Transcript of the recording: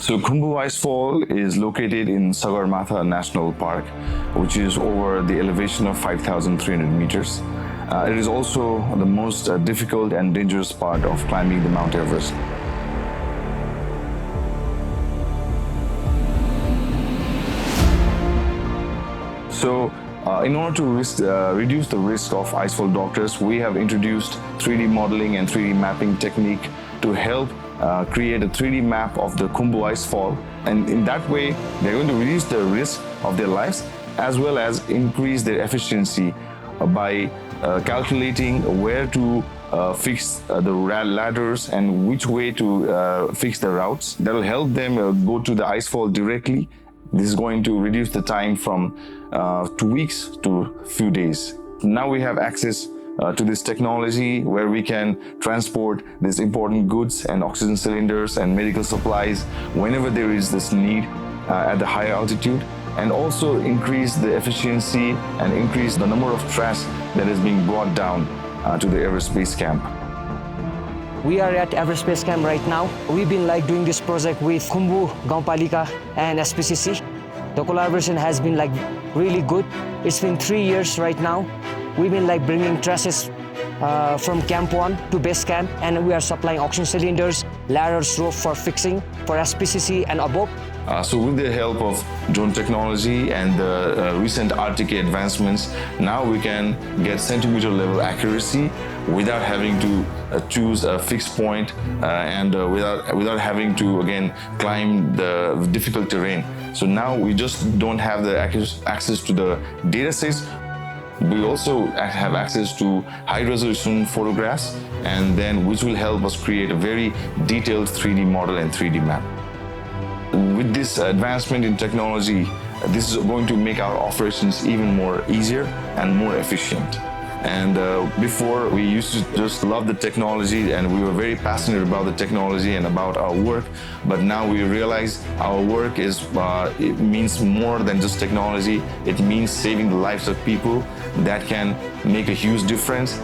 So Khumbu Icefall is located in Sagarmatha National Park, which is over the elevation of 5,300 meters. It is also the most difficult and dangerous part of climbing the Mount Everest. So, in order to reduce the risk of icefall doctors, we have introduced 3D modeling and 3D mapping technique to help create a 3D map of the Khumbu Icefall. And in that way, they're going to reduce the risk of their lives as well as increase their efficiency by calculating where to fix the ladders and which way to fix the routes. That will help them go to the icefall directly. This is going to reduce the time from 2 weeks to a few days. Now we have access to this technology where we can transport these important goods and oxygen cylinders and medical supplies whenever there is this need at the higher altitude, and also increase the efficiency and increase the number of trash that is being brought down to the Everest Base Camp. We are at Everest Base Camp right now. We've been doing this project with Khumbu Gaonpalika and SPCC. The collaboration has been really good. It's been 3 years right now. We've been bringing trashes from Camp 1 to Base Camp, and we are supplying oxygen cylinders, ladders, rope for fixing for SPCC and above. So with the help of drone technology and the recent RTK advancements, now we can get centimeter level accuracy without having to choose a fixed point and without having to again climb the difficult terrain. So now we just don't have the access to the data sets. We also have access to high resolution photographs, and then which will help us create a very detailed 3D model and 3D map. With this advancement in technology, this is going to make our operations even more easier and more efficient. And before, we used to just love the technology and we were very passionate about the technology and about our work. But now we realize our work it means more than just technology. It means saving the lives of people that can make a huge difference